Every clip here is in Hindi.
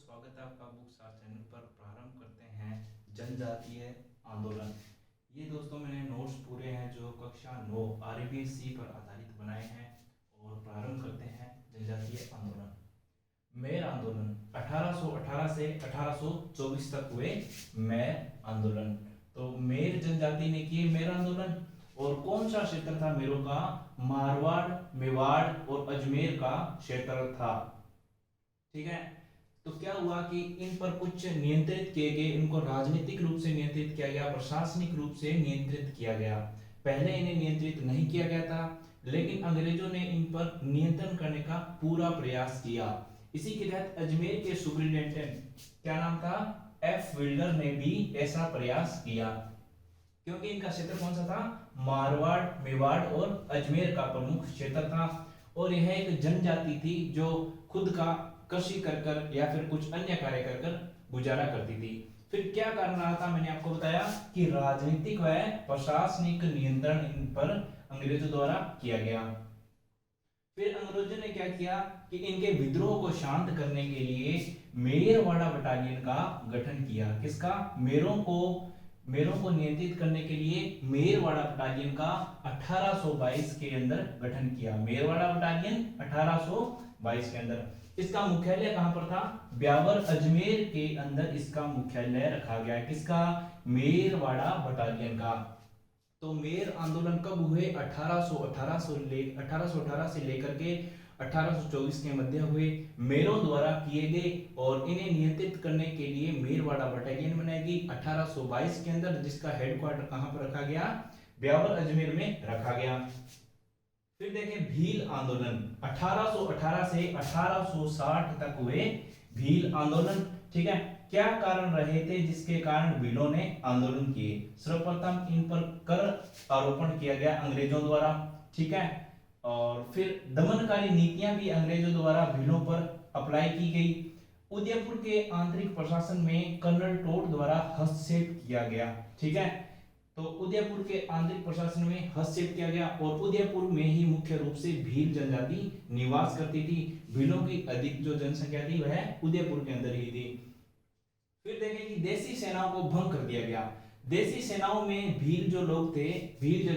स्वागत है आपका बुक सार चैनल पर। प्रारंभ करते हैं जनजातीय आंदोलन। ये दोस्तों मैंने नोट्स पूरे हैं जो कक्षा 9 आरबीएससी पर आधारित बनाए हैं और प्रारंभ करते हैं जनजातीय आंदोलन। मेर आंदोलन 1818 से 1824 तक हुए मेर आंदोलन। तो मेर जनजाति ने किए मेर आंदोलन। और कौन सा क्षेत्र था मेरों का? मारवाड़, मेवाड़ और अजमेर का क्षेत्र था। ठीक है। तो क्या हुआ कि इन पर कुछ नियंत्रित किए गए, इनको राजनीतिक रूप से नियंत्रित किया गया, प्रशासनिक रूप से नियंत्रित किया गया। पहले इन्हें नियंत्रित नहीं किया गया था, लेकिन अंग्रेजों ने इन पर नियंत्रण करने का पूरा प्रयास किया। इसी के तहत अजमेर के सुपरिटेंडेंट, क्या नाम था, एफ विल्डर ने भी ऐसा प्रयास किया, क्योंकि इनका क्षेत्र कौन सा था? मारवाड़, मेवाड़ और अजमेर का प्रमुख क्षेत्र था। और यह एक जनजाति थी जो खुद का कृषि कर या फिर कुछ अन्य कार्य कर गुजारा करती थी। फिर क्या कारण रहा था? मैंने आपको बताया कि राजनीतिक व प्रशासनिक नियंत्रण इन पर अंग्रेजों द्वारा किया गया। फिर अंग्रेजों ने क्या किया कि इनके विद्रोह को शांत करने के लिए मेरवाड़ा बटालियन का गठन किया। किसका? मेरों को नियंत्रित करने के लिए मेरवाड़ा बटालियन का 1822 के अंदर गठन किया। मेरवाड़ा बटालियन 1822 के अंदर। इसका मुख्यालय कहां पर था? ब्यावर, अजमेर के अंदर इसका मुख्यालय रखा गया। किसका? मेरवाड़ा बटालियन का। तो मेर आंदोलन कब हुए? 1818 से लेकर के 1824 के मध्य हुए। मेरों द्वारा किए गए और इन्हें नियंत्रित करने के लिए मेरवाड़ा बटालियन बनाई गई 1822 के अंदर, जिसका हेडक्वार्टर कहां पर रखा गया? ब्यावर, अजमेर में रखा गया। फिर देखें भील आंदोलन 1818 से 1860 तक हुए भील आंदोलन। ठीक है। क्या कारण रहे थे जिसके कारण भीलों ने आंदोलन किए? सर्वप्रथम इन पर कर आरोपण किया गया अंग्रेजों द्वारा। ठीक है। और फिर दमनकारी नीतियां भी अंग्रेजों द्वारा भीलों पर अप्लाई की गई। उदयपुर के आंतरिक प्रशासन में कर्नल टोट द्वारा हस्तक्षेप किया गया। ठीक है। तो उदयपुर के आंतरिक प्रशासन में हस्तक्षेप किया गया और उदयपुर में ही मुख्य रूप से भील जनजाति निवास करती थी। भीलों की अधिक जो जनसंख्या थी वह उदयपुर के अंदर ही थी। फिर देखें कि देसी सेनाओं को भंग कर दिया गया। देसी सेनाओं में भील जो लोग थे, भील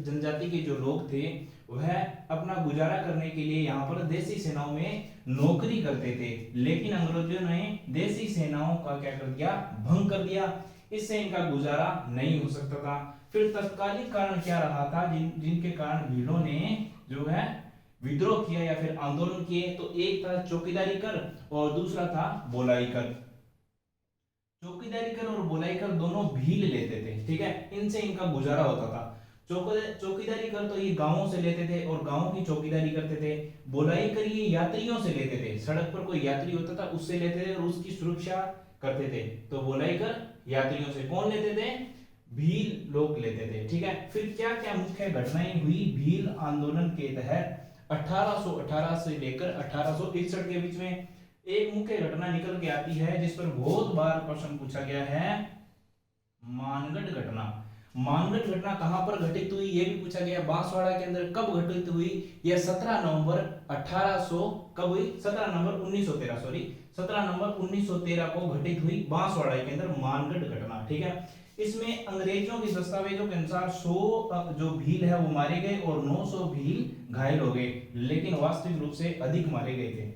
जनजाति के जो लोग थे, वह अपना गुजारा करने के लिए यहाँ पर देसी सेनाओं में नौकरी करते थे। लेकिन अंग्रेजों ने देसी सेनाओं का क्या कर दिया? भंग कर दिया। इससे इनका गुजारा नहीं हो सकता था। फिर तत्कालिक कारण क्या रहा था जिनके कारण भीलों ने जो है विद्रोह किया या फिर आंदोलन किए? तो एक था चौकीदारी कर और दूसरा था बोलाई कर। चौकीदारी कर और बोलाई कर दोनों भील लेते थे। ठीक है। इनसे इनका गुजारा होता था। चौकीदारी कर तो ये गांवों से लेते थे और गांवों की चौकीदारी करते थे। बोलाई कर ये यात्रियों से लेते थे। सड़क पर कोई यात्री होता था उससे लेते थे और उसकी सुरक्षा करते थे। तो बोलाई कर यात्रियों से। कौन लेते थे? भील लोग लेते थे। ठीक है। फिर क्या क्या मुख्य घटनाएं हुई भील आंदोलन के तहत 1818 से लेकर 1861 के बीच में? एक मुख्य घटना निकल के आती है जिस पर बहुत बार प्रश्न पूछा गया है, मानगढ़ घटना। मानगढ़ घटना कहां पर घटित हुई ये भी पूछा गया। बांसवाड़ा के अंदर कब घटित हुई? यह 17 नवंबर 1800 कब हुई? 17 नवंबर 1913 17 नवंबर 1913 को घटित हुई बांसवाड़ा के अंदर मानगढ़ घटना। ठीक है। इसमें अंग्रेजों के दस्तावेजों के अनुसार 100 जो भील है वो मारे गए और 900 भील घायल हो गए, लेकिन वास्तविक रूप से अधिक मारे गए थे।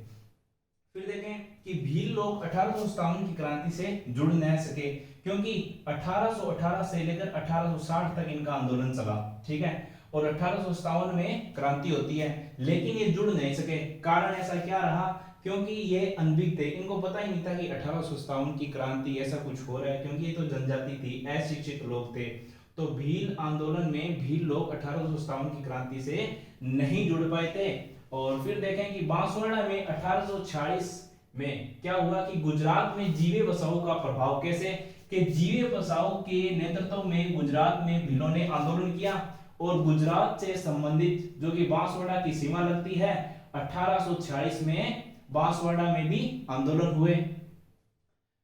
फिर देखें कि भील लोग 1857 की क्रांति से जुड़ नहीं सके, क्योंकि 1818 से लेकर 1860 तक इनका आंदोलन चला। ठीक है। और 1857 में क्रांति होती है, लेकिन ये जुड़ नहीं सके। कारण ऐसा क्या रहा? क्योंकि ये अनभिज्ञ थे। इनको पता ही नहीं था कि 1857 की क्रांति ऐसा कुछ हो रहा है, क्योंकि ये तो जनजाति थी, अशिक्षित लोग थे। तो भील आंदोलन में भील लोग 1857 की क्रांति से नहीं जुड़ पाए थे। और फिर देखें कि बांसवाड़ा में 1846 में क्या हुआ कि गुजरात में जीवे बसाओ का प्रभाव कैसे? कि जीवे बसाओ के नेतृत्व में गुजरात में भीलों ने आंदोलन किया और गुजरात से संबंधित जो कि बांसवाड़ा की सीमा लगती है, 1846 में बांसवाड़ा में भी आंदोलन हुए।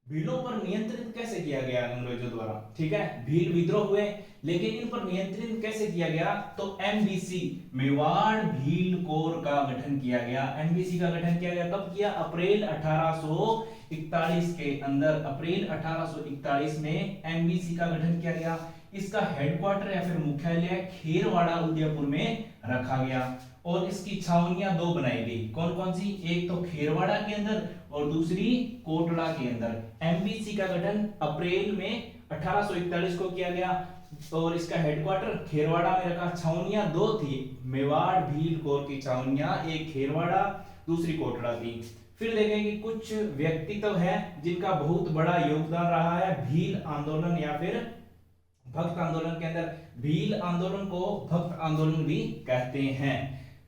भीलों पर नियंत्रित कैसे किया गया अंग्रेजों द्वारा, ठीक है। भील विद्रोह हुए, लेकिन इन पर नियंत्रित कैसे किया गया, तो एमबीसी मेवाड़ भील कोर का गठन किया गया। एमबीसी का गठन किया गया कब किया, अप्रैल 1841 के अंदर, अप्रैल 1841 में एमबीसी का गठन किया गया। इसका हेडक्वार्टर या फिर मुख्यालय खेरवाड़ा उदयपुर में रखा गया और इसकी छावनियां दो बनाई गई। कौन कौन सी, एक तो खेरवाड़ा के अंदर और दूसरी कोटड़ा के अंदर। एमबीसी का गठन अप्रैल में 1841 को किया गया और इसका हेडक्वार्टर खेरवाड़ा में रखा। छावनियां दो थी, मेवाड़ भील कोर की छावनियां, एक खेरवाड़ा दूसरी कोटड़ा थी। फिर देखें कि कुछ व्यक्तित्व है जिनका बहुत बड़ा योगदान रहा है भील आंदोलन या फिर भक्त आंदोलन के अंदर। भील आंदोलन को भक्त आंदोलन भी कहते हैं।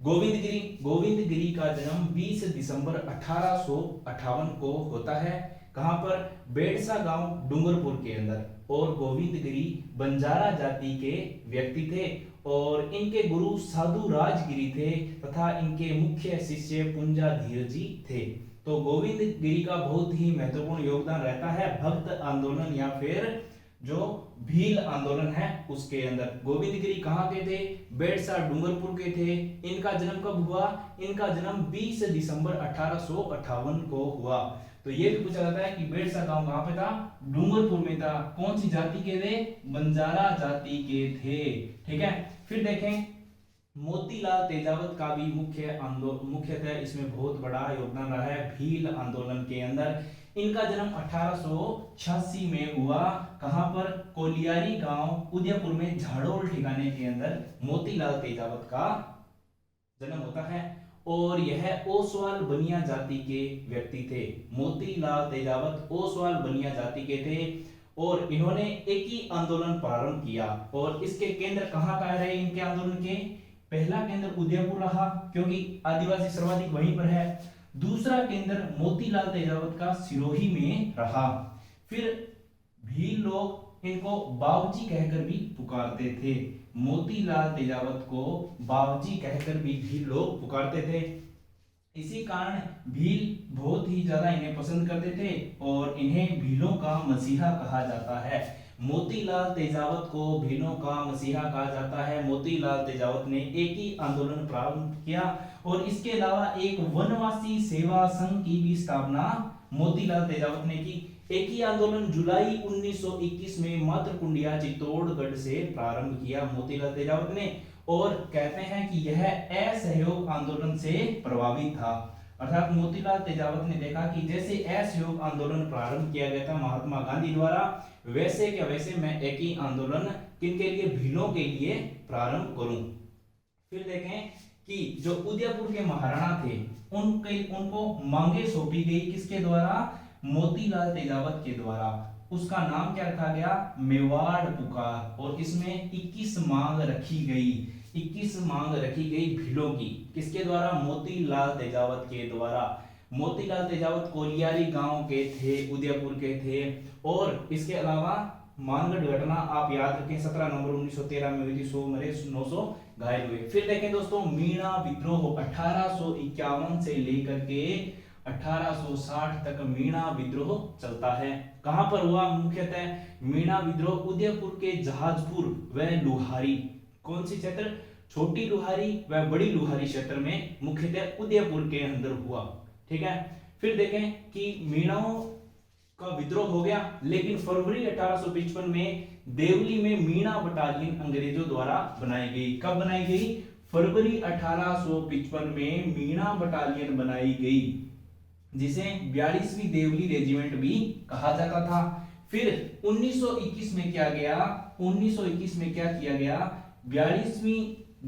गोविंद गिरी का जन्म 20 दिसंबर 1858 को होता है। कहां पर, बेड़सा गांव डूंगरपुर के अंदर। और गोविंद गिरी बंजारा जाति के व्यक्ति थे और इनके गुरु साधु राजगिरी थे तथा इनके मुख्य शिष्य पुंजा धीर जी थे। तो गोविंद गिरी का बहुत ही महत्वपूर्ण योगदान रहता है भक्त आंदोलन या फिर जो भील आंदोलन है उसके अंदर। गोविंद गिरी कहां के थे, बेड़सा डूंगरपुर के थे। इनका जन्म कब हुआ, इनका जन्म 20 दिसंबर 1858 को हुआ। तो ये भी पूछा जाता है कि बेड़सा गांव कहां पे था, डूंगरपुर में था। कौन सी जाति के थे, बंजारा जाति के थे, ठीक है। फिर देखें मोतीलाल तेजावत का भी मुख्यतः इसमें बहुत बड़ा योगदान रहा है भील आंदोलन के अंदर। इनका जन्म 1886 में हुआ। कहां पर, कोलियारी गांव उदयपुर में झाड़ोल ठिकाने के अंदर मोतीलाल तेजावत का जन्म होता है और यह ओसवाल बनिया जाति के व्यक्ति थे। मोतीलाल तेजावत ओसवाल बनिया जाति के थे और इन्होंने एक ही आंदोलन प्रारंभ किया और इसके केंद्र कहां का रहे, इनके आंदोलन के पहला केंद्र उदयपुर रहा क्योंकि आदिवासी सर्वाधिक वहीं पर है। दूसरा केंद्र मोतीलाल तेजावत का सिरोही में रहा। फिर भील लोग इनको बावजी कहकर भी पुकारते थे। मोतीलाल तेजावत को बावजी कहकर भी भील लोग पुकारते थे। इसी कारण भील बहुत ही ज्यादा इन्हें पसंद करते थे और इन्हें भीलों का मसीहा कहा जाता है। मोतीलाल तेजावत को भीलों का मसीहा कहा जाता है। मोतीलाल तेजावत ने एक ही आंदोलन प्रारंभ किया और इसके अलावा एक वनवासी सेवा संघ की भी स्थापना मोतीलाल तेजावत ने की। एक ही आंदोलन जुलाई 1921 में मातरकुंडिया चित्तौड़गढ़ से प्रारंभ किया मोतीलाल तेजावत ने और कहते हैं कि यह असहयोग आंदोलन से प्रभावित था। अर्थात मोतीलाल तेजावत ने देखा कि जैसे असहयोग आंदोलन प्रारंभ किया गया था महात्मा गांधी द्वारा, वैसे क्या वैसे मैं एक ही आंदोलन किनके लिए, भीलों के लिए प्रारंभ करूं। फिर देखें कि जो उदयपुर के महाराणा थे उनको मांगे सौंपी गई, किसके द्वारा, मोतीलाल तेजावत के द्वारा। उसका नाम क्या रखा गया, मेवाड़ पुकार। और इसमें 21 मांग रखी गई, 21 मांग रखी गई भीलों की, किसके द्वारा, मोतीलाल तेजावत के द्वारा। मोतीलाल तेजावत कोलियारी गांव के थे, उदयपुर के थे। और इसके अलावा मानगढ़ घटना आप याद रखें 17 नवंबर 1913 में हुई थी, 100 मरे 900 घायल हुए। फिर देखें दोस्तों मीणा विद्रोह 1851 से लेकर के 1860 तक मीणा विद्रोह चलता है। कहां पर हुआ, मुख्यतः मीणा विद्रोह उदयपुर के जहाजपुर व लुहारी, कौन सी क्षेत्र, छोटी लुहारी व बड़ी लुहारी क्षेत्र में मुख्यतः उदयपुर के अंदर हुआ, ठीक है। फिर देखें कि मीणाओं का विद्रोह हो गया, लेकिन फरवरी 1855 में देवली में मीणा बटालियन अंग्रेजों द्वारा बनाई गई। कब बनाई गई, फरवरी 1855 में मीणा बटालियन बनाई गई, जिसे 42वीं देवली रेजिमेंट भी कहा जाता था। फिर 1921 में क्या गया, 1921 में क्या किया गया, 42वीं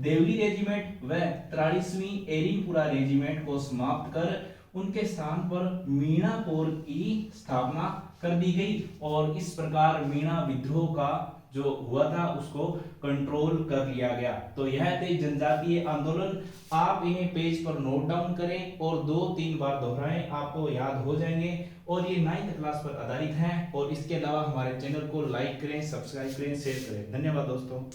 देवली रेजिमेंट व 43वीं एरिनपुरा रेजिमेंट को समाप्त कर उनके स्थान पर मीणा कोर की स्थापना कर दी गई और इस प्रकार मीणा विद्रोह का जो हुआ था उसको कंट्रोल कर लिया गया। तो यह थे जनजातीय आंदोलन। आप इन्हें पेज पर नोट डाउन करें और 2-3 बार दोहराएं, आपको याद हो जाएंगे। और ये 9th क्लास पर आधारित हैं। और इसके अलावा हमारे चैनल को लाइक करें, सब्सक्राइब करें, शेयर करें। धन्यवाद दोस्तों।